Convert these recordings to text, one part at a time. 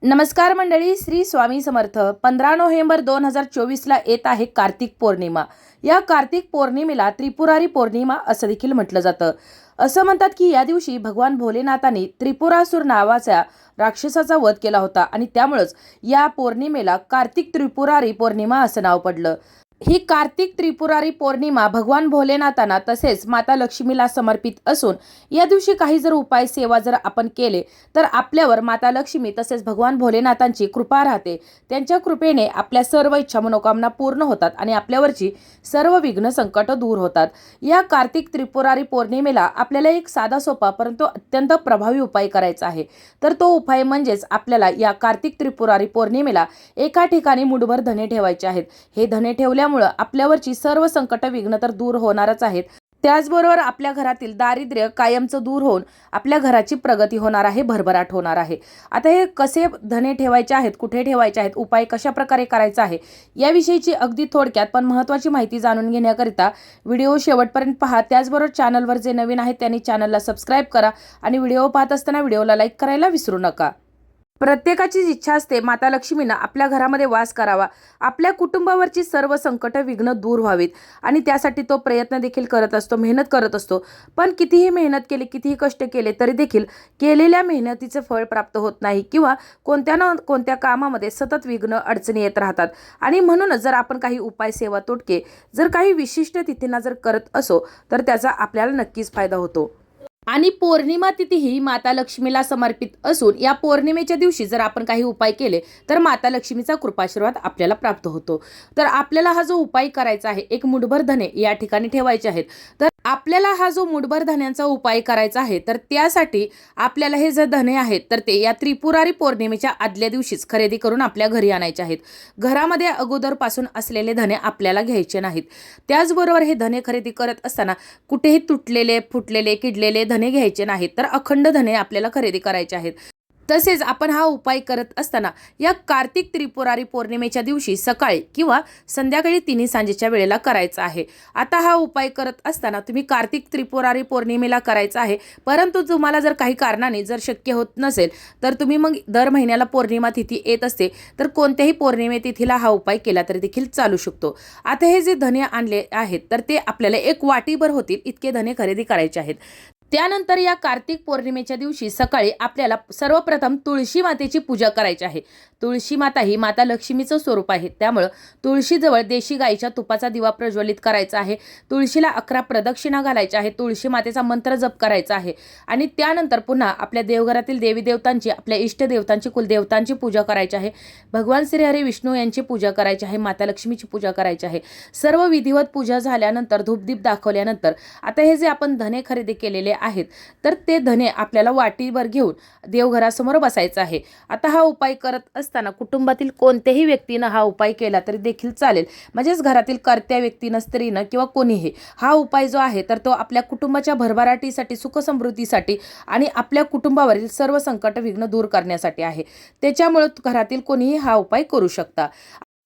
नमस्कार मंडळी, श्री स्वामी समर्थ. 15 नोव्हेंबर 2024ला येत आहे कार्तिक पौर्णिमा. या कार्तिक पौर्णिमेला त्रिपुरारी पौर्णिमा असं देखील म्हटलं जातं. असं म्हणतात की या दिवशी भगवान भोलेनाथांनी त्रिपुरासूर नावाच्या राक्षसाचा वध केला होता आणि त्यामुळेच या पौर्णिमेला कार्तिक त्रिपुरारी पौर्णिमा असं नाव पडलं. ही कार्तिक त्रिपुरारी पौर्णिमा भगवान भोलेनाथांना तसेच माता लक्ष्मीला समर्पित असून या दिवशी काही जर उपाय सेवा जर आपण केले तर आपल्यावर माता लक्ष्मी तसेच भगवान भोलेनाथांची कृपा राहते. त्यांच्या कृपेने आपल्या सर्व इच्छा मनोकामना पूर्ण होतात आणि आपल्यावरची सर्व विघ्न संकट दूर होतात. या कार्तिक त्रिपुरारी पौर्णिमेला आपल्याला एक साधा सोपा परंतु अत्यंत प्रभावी उपाय करायचा आहे. तर तो उपाय म्हणजेच आपल्याला या कार्तिक त्रिपुरारी पौर्णिमेला एका ठिकाणी मुठभर धने ठेवायचे आहेत. हे धने ठेवल्यामुळे आपल्यावरची सर्व संकट विघ्न तर दूर होणारच आहेत. त्याचबरोबर आपल्या घरातील दारिद्र्य कायमचं दूर होऊन आपल्या घराची प्रगती होणार आहे, भरभराट होणार आहे. आता हे कसे धने ठेवायचे आहेत, कुठे ठेवायचे आहेत, उपाय कशा प्रकारे करायचा आहे याविषयीची अगदी थोडक्यात पण महत्त्वाची माहिती जाणून घेण्याकरिता व्हिडिओ शेवटपर्यंत पहा. त्याचबरोबर चॅनलवर जे नवीन आहेत त्यांनी चॅनलला सबस्क्राईब करा आणि व्हिडिओ पाहत असताना व्हिडिओला लाईक करायला विसरू नका. प्रत्येकाची इच्छा असते माता लक्ष्मीनं आपल्या घरामध्ये वास करावा, आपल्या कुटुंबावरची सर्व संकट विघ्न दूर व्हावीत आणि त्यासाठी तो प्रयत्न देखील करत असतो, मेहनत करत असतो. पण कितीही मेहनत केली, कितीही कष्ट केले तरी देखील केलेल्या मेहनतीचे फळ प्राप्त होत नाही किंवा कोणत्या ना कोणत्या कामामध्ये सतत विघ्न अडचणी येत राहतात. आणि म्हणूनच जर आपण काही उपाय सेवा तोटके जर काही विशिष्ट तिथींना जर करत असो तर त्याचा आपल्याला नक्कीच फायदा होतो. आणि पौर्णिमा तिथी ही माता लक्ष्मीला समर्पित असून या पौर्णिमेच्या दिवशी जर आपण काही उपाय केले तर माता लक्ष्मीचा कृपाशीर्वाद आपल्याला प्राप्त होतो. तर आपल्याला हा जो उपाय करायचा आहे, एक मुठभर धने या ठिकाणी ठेवायचे आहेत. तर आपल्याला हा जो मुठभर धन्यांचा उपाय करायचा आहे तर त्यासाठी आपल्याला हे जे धने आहेत तर ते या त्रिपुरारी पौर्णिमेच्या आदल्या दिवशीच खरेदी करून आपल्या घरी आणायचे आहेत. घरामध्ये अगोदरपासून असलेले धने आपल्याला घ्यायचे नाहीत. त्याचबरोबर हे धने खरेदी करत असताना कुठेही तुटलेले, फुटलेले, किडलेले धने घ्यायचे नाहीत, तर अखंड धने आपल्याला खरेदी करायचे आहेत. तसेच आपण हा उपाय करत असताना या कार्तिक त्रिपुरारी पौर्णिमेच्या दिवशी सकाळी किंवा संध्याकाळी तिन्ही सांजेच्या वेळेला करायचा आहे. आता हा उपाय करत असताना तुम्ही कार्तिक त्रिपुरारी पौर्णिमेला करायचा आहे, परंतु तुम्हाला जर काही कारणाने जर शक्य होत नसेल तर तुम्ही मग दर महिन्याला पौर्णिमा तिथी येत असते तर कोणत्याही पौर्णिमे तिथीला हा उपाय केला तरी देखील चालू शकतो. आता हे जे धने आणले आहेत तर ते आपल्याला एक वाटीभर होतील इतके धने खरेदी करायचे आहेत. त्यानंतर या कार्तिक पौर्णिमेच्या दिवशी सकाळी आपल्याला सर्वप्रथम तुळशी मातेची पूजा करायची आहे. तुळशी माता ही माता लक्ष्मीचं स्वरूप आहे, त्यामुळं तुळशीजवळ देशी गाईच्या तुपाचा दिवा प्रज्वलित करायचा आहे. तुळशीला 11 प्रदक्षिणा घालायच्या आहे. तुळशी मातेचा मंत्र जप करायचा आहे आणि त्यानंतर पुन्हा आपल्या देवघरातील देवी देवतांची, आपल्या इष्टदेवतांची, कुलदेवतांची पूजा करायची आहे. भगवान श्रीहरी विष्णू यांची पूजा करायची आहे. माता लक्ष्मीची पूजा करायची आहे. सर्व विधिवत पूजा झाल्यानंतर, धूपदीप दाखवल्यानंतर आता हे जे आपण धने खरेदी केलेले आहेत तर ते धने आपल्याला वाटीवर घेऊन देवघरासमोर बसायचं आहे. आता हा उपाय करत असताना कुटुंबातील कोणत्याही व्यक्तीनं हा उपाय केला तरी देखील चालेल, म्हणजेच घरातील कर्त्या व्यक्तीनं, स्त्रीनं किंवा कोणीही हा उपाय जो आहे तर तो आपल्या कुटुंबाच्या भरभराटीसाठी, सुखसमृद्धीसाठी आणि आपल्या कुटुंबावरील सर्व संकट विघ्न दूर करण्यासाठी आहे. त्याच्यामुळे घरातील कोणीही हा उपाय करू शकता.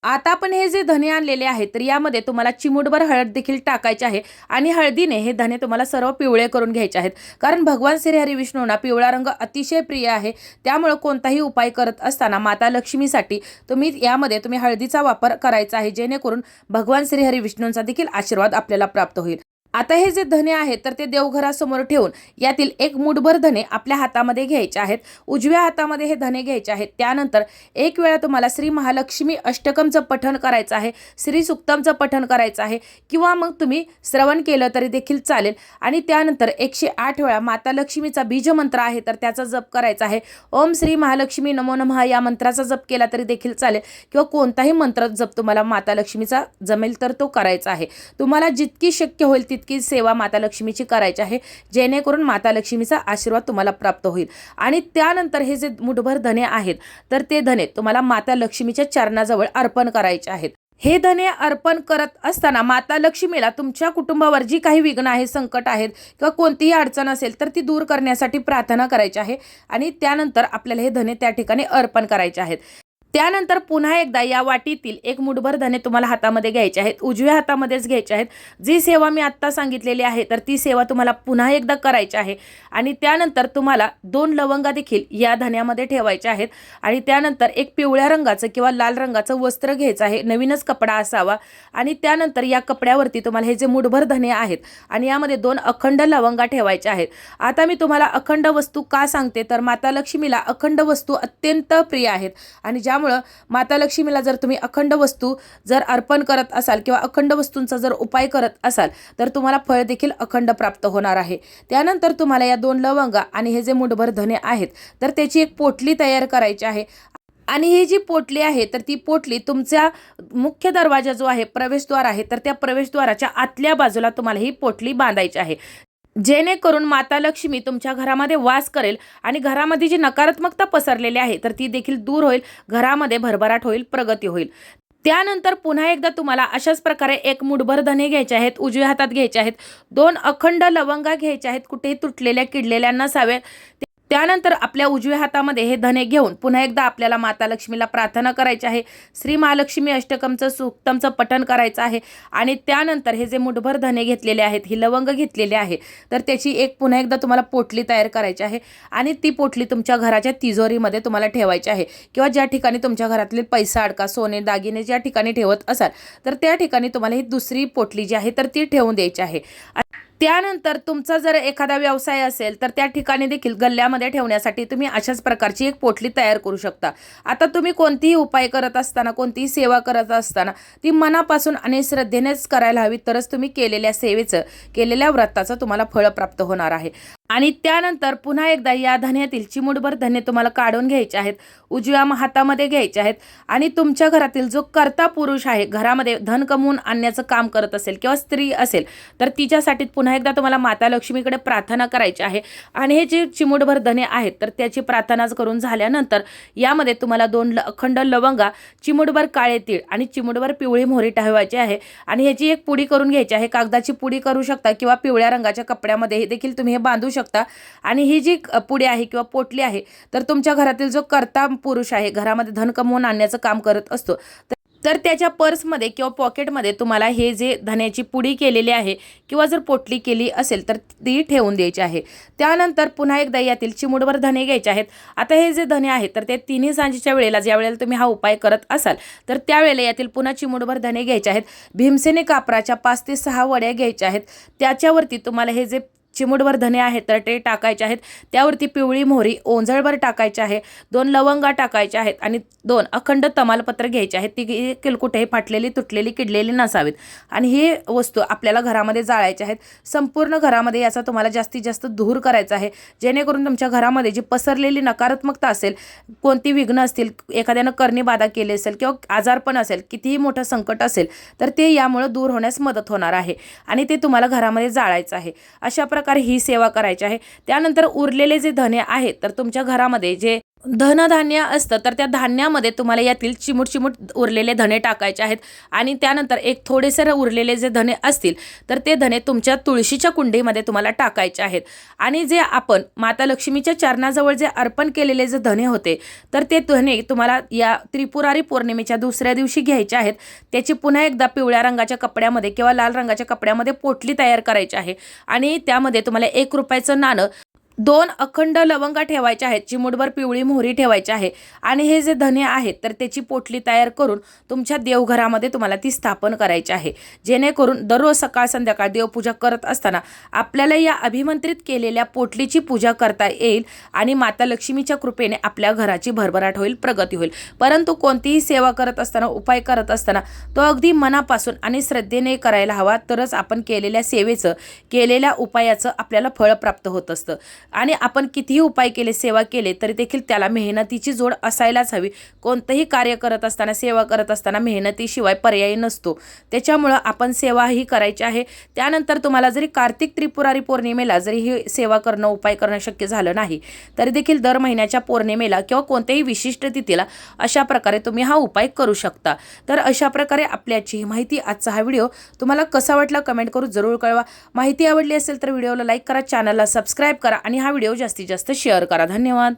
आता आपण हे जे धने आणलेले आहेत तर यामध्ये तुम्हाला चिमूटभर हळद देखील टाकायची आहे आणि हळदीने हे धने तुम्हाला सर्व पिवळे करून घ्यायचे आहेत. कारण भगवान श्रीहरी विष्णूंना पिवळा रंग अतिशय प्रिय आहे. त्यामुळे कोणताही उपाय करत असताना माता लक्ष्मीसाठी तुम्ही हळदीचा वापर करायचा आहे, जेणेकरून भगवान श्रीहरी विष्णूंचा देखील आशीर्वाद आपल्याला प्राप्त होईल. आता हे जे धने आहेत तर ते देवघरासमोर ठेवून यातील एक मुठभर धने आपल्या हातामध्ये घ्यायचे आहेत. उजव्या हातामध्ये हे धने घ्यायचे आहेत. त्यानंतर एक वेळा तुम्हाला श्री महालक्ष्मी अष्टकमचं पठण करायचं आहे, श्री सुक्तमचं पठण करायचं आहे किंवा मग तुम्ही श्रवण केलं तरी देखील चालेल. आणि त्यानंतर 108 वेळा माता लक्ष्मीचा बीज मंत्र आहे तर त्याचा जप करायचा आहे. ओम श्री महालक्ष्मी नमो नमः या मंत्राचा जप केला तरी देखील चालेल किंवा कोणताही मंत्र जप तुम्हाला माता लक्ष्मीचा जमेल तर तो करायचा आहे. तुम्हाला जितकी शक्य होईल की सेवा माता लक्ष्मीची करायची आहे, जेणेकरून माता लक्ष्मीचा आशीर्वाद तुम्हाला प्राप्त होईल. आणि त्यानंतर हे जे मुठभर धने आहेत तर ते धने तुम्हाला माता लक्ष्मीच्या चरणाजवळ अर्पण करायचे आहेत. हे धने अर्पण करत असताना माता लक्ष्मीला तुमच्या कुटुंबावर जी काही विघ्न आहे, संकट आहेत किंवा कोणतीही अडचण असेल तर ती दूर करण्यासाठी प्रार्थना करायची आहे आणि त्यानंतर आपल्याला हे धने त्या ठिकाणी अर्पण करायचे आहेत. त्यानंतर पुन्हा एकदा या वाटीतील एक मुठभर धने तुम्हाला हातामध्ये घ्यायचे आहेत, उजव्या हातामध्येच घ्यायचे आहेत. जी सेवा मी आत्ता सांगितलेली आहे तर ती सेवा तुम्हाला पुन्हा एकदा करायची आहे. आणि त्यानंतर तुम्हाला 2 लवंगा देखील या धन्यामध्ये ठेवायच्या आहेत. आणि त्यानंतर एक पिवळ्या रंगाचं किंवा लाल रंगाचं वस्त्र घ्यायचं आहे, नवीनच कपडा असावा. आणि त्यानंतर या कपड्यावरती तुम्हाला हे जे मुठभर धने आहेत आणि यामध्ये 2 अखंड लवंगा ठेवायच्या आहेत. आता मी तुम्हाला अखंड वस्तू का सांगते तर माता लक्ष्मीला अखंड वस्तू अत्यंत प्रिय आहेत. आणि ज्यामुळं माता लक्ष्मीला जर तुम्ही अखंड वस्तू जर अर्पण करत असाल किंवा अखंड वस्तूंचा जर उपाय करत असाल तर तुम्हाला फळ देखील अखंड प्राप्त होणार आहे. त्यानंतर तुम्हाला या 2 लवंगा आणि हे जे मुठभर धने आहेत तर त्याची एक पोटली तयार करायची आहे. आणि ही जी पोटली आहे तर ती पोटली तुमचा मुख्य दरवाजा जो आहे, प्रवेशद्वार आहे, तर त्या प्रवेशद्वाराच्या आतल्या बाजूला तुम्हाला ही पोटली बांधायची आहे. जेणेकरून माता लक्ष्मी तुमच्या घरामध्ये वास करेल आणि घरामध्ये जी नकारात्मकता पसरलेली आहे तर ती देखील दूर होईल, घरामध्ये भरभराट होईल, प्रगती होईल. त्यानंतर पुन्हा एकदा तुम्हाला अशाच प्रकारे एक मुठभर धने घ्यायचे आहेत, उजव्या हातात घ्यायचे आहेत, 2 अखंड लवंगा घ्यायच्या आहेत, कुठेही तुटलेल्या किडलेल्या नसाव्यात. त्यानंतर आपल्या उजव्या हातामध्ये हे धने घेऊन पुन्हा एकदा आपल्याला माता लक्ष्मीला प्रार्थना करायची आहे. श्री महालक्ष्मी अष्टकमचं सूक्तमचं पठण करायचं आहे. आणि त्यानंतर हे जे मुठभर धने घेतलेले आहेत, ही लवंग घेतलेले आहे तर त्याची एक पुन्हा एकदा तुम्हाला पोटली तयार करायची आहे. आणि ती पोटली तुमच्या घराच्या तिजोरीमध्ये तुम्हाला ठेवायची आहे किंवा ज्या ठिकाणी तुमच्या घरातले पैसा अडका, सोने दागिने ज्या ठिकाणी ठेवत असाल तर त्या ठिकाणी तुम्हाला ही दुसरी पोटली जी आहे तर ती ठेवून द्यायची आहे. त्यानंतर तुमचा जर एखादा व्यवसाय असेल तर त्या ठिकाणी देखील गल्ल्यामध्ये ठेवण्यासाठी तुम्ही अशाच प्रकारची एक पोटली तयार करू शकता. आता तुम्ही कोणतीही उपाय करत असताना, कोणतीही सेवा करत असताना ती मनापासून आणि श्रद्धेनेच करायला हवी, तरच तुम्ही केलेल्या सेवेचं, केलेल्या व्रताचं तुम्हाला फळ प्राप्त होणार आहे. आणि त्यानंतर पुन्हा एकदा या धन्यातील चिमूटभर धने तुम्हाला काढून घ्यायचे आहेत, उजव्या हातामध्ये घ्यायचे आहेत. आणि तुमच्या घरातील जो कर्ता पुरुष आहे, घरामध्ये धन कमवून आणण्याचं काम करत असेल किंवा स्त्री असेल तर तिच्यासाठी पुन्हा एकदा तुम्हाला माता लक्ष्मीकडे प्रार्थना करायची आहे. आणि हे जे चिमूटभर धने आहेत तर त्याची प्रार्थना करून झाल्यानंतर यामध्ये तुम्हाला 2 अखंड लवंगा, चिमूटभर काळे तीळ आणि चिमूटभर पिवळी मोहरी ठेवायची आहे. आणि ह्याची एक पुडी करून घ्यायची आहे. कागदाची पुडी करू शकता किंवा पिवळ्या रंगाच्या कपड्यामध्ये देखील तुम्ही हे बांधू शकता. आणि ही जी पुडी आहे किंवा पोटली आहे तर तुमच्या घरातील जो कर्ता पुरुष आहे, घरामध्ये धन कमवून आणण्याचं काम करत असतो, तर त्याच्या पर्समध्ये किंवा पॉकेटमध्ये तुम्हाला हे जे धन्याची पुडी केलेली आहे किंवा जर पोटली केली असेल तर ती ठेवून द्यायची आहे. त्यानंतर पुन्हा एकदा यातील चिमूटभर धने घ्यायचे आहेत. आता हे जे धने आहेत तर ते तिन्ही सांजेच्या वेळेला, ज्या वेळेला तुम्ही हा उपाय करत असाल तर त्यावेळेला यातील पुन्हा चिमूटभर धने घ्यायचे आहेत. भीमसेनी कापराच्या 5 ते 6 वड्या घ्यायच्या आहेत. त्याच्यावरती तुम्हाला हे जे चिमूटभर धने आहेत तर ते टाकायचे आहेत. त्यावरती पिवळी मोहरी ओंजळभर टाकायची आहे, 2 लवंगा टाकायच्या आहेत आणि 2 अखंड तमालपत्र घ्यायचे आहेत. ती कुठेही फाटलेली, तुटलेली, किडलेली नसावीत. आणि ही वस्तू आपल्याला घरामध्ये जाळायच्या आहेत. संपूर्ण घरामध्ये याचा तुम्हाला जास्तीत जास्त धूर करायचा आहे, जेणेकरून तुमच्या घरामध्ये जी पसरलेली नकारात्मकता असेल, कोणती विघ्न असतील, एखाद्यानं करणी बाधा केली असेल किंवा आजारपण असेल, कितीही मोठं संकट असेल तर ते यामुळे दूर होण्यास मदत होणार आहे. आणि ते तुम्हाला घरामध्ये जाळायचं आहे. अशा प्रकारे ही सेवा करायची आहे. त्यानंतर उरलेले जे धने आहेत तर तुमच्या घरामध्ये जे धनधान्य असतं तर त्या धान्यामध्ये तुम्हाला यातील चिमूट उरलेले धने टाकायचे आहेत. आणि त्यानंतर एक थोडेसे उरलेले जे धने असतील तर ते धने तुमच्या तुळशीच्या कुंडीमध्ये तुम्हाला टाकायचे आहेत. आणि जे आपण माता लक्ष्मीच्या चरणाजवळ जे अर्पण केलेले जे धने होते तर ते धने तुम्हाला या त्रिपुरारी पौर्णिमेच्या दुसऱ्या दिवशी घ्यायचे आहेत. त्याची पुन्हा एकदा पिवळ्या रंगाच्या कपड्यामध्ये किंवा लाल रंगाच्या कपड्यामध्ये पोटली तयार करायची आहे. आणि त्यामध्ये तुम्हाला 1 रुपयाचं नाणं, 2 अखंड लवंगा ठेवायच्या आहेत, चिमूटभर पिवळी मोहरी ठेवायची आहे. आणि हे जे धने आहेत तर त्याची पोटली तयार करून तुमच्या देवघरामध्ये तुम्हाला ती स्थापन करायची आहे. जेणेकरून दररोज सकाळ संध्याकाळ देवपूजा करत असताना आपल्याला या अभिमंत्रित केलेल्या पोटलीची पूजा करता येईल आणि माता लक्ष्मीच्या कृपेने आपल्या घराची भरभराट होईल, प्रगती होईल. परंतु कोणतीही सेवा करत असताना, उपाय करत असताना तो अगदी मनापासून आणि श्रद्धेने करायला हवा, तरच आपण केलेल्या सेवेचं, केलेल्या उपायाचं आपल्याला फळ प्राप्त होत असतं. आणि आपण कितीही उपाय केले, सेवा केले तरी देखील त्याला मेहनतीची जोड असायलाच हवी. कोणतंही कार्य करत असताना, सेवा करत असताना मेहनतीशिवाय पर्याय नसतो. त्याच्यामुळं आपण सेवाही करायची आहे. त्यानंतर तुम्हाला जरी कार्तिक त्रिपुरारी पौर्णिमेला जरी ही सेवा करणं, उपाय करणं शक्य झालं नाही तरी देखील दर महिन्याच्या पौर्णिमेला किंवा कोणत्याही विशिष्ट तिथीला अशा प्रकारे तुम्ही हा उपाय करू शकता. तर अशा प्रकारे आपल्याची ही माहिती, आजचा हा व्हिडिओ तुम्हाला कसा वाटला कमेंट करून जरूर कळवा. माहिती आवडली असेल तर व्हिडिओला लाईक करा, चॅनलला सबस्क्राईब करा आणि हा व्हिडिओ जास्तीत जास्त शेअर करा. धन्यवाद.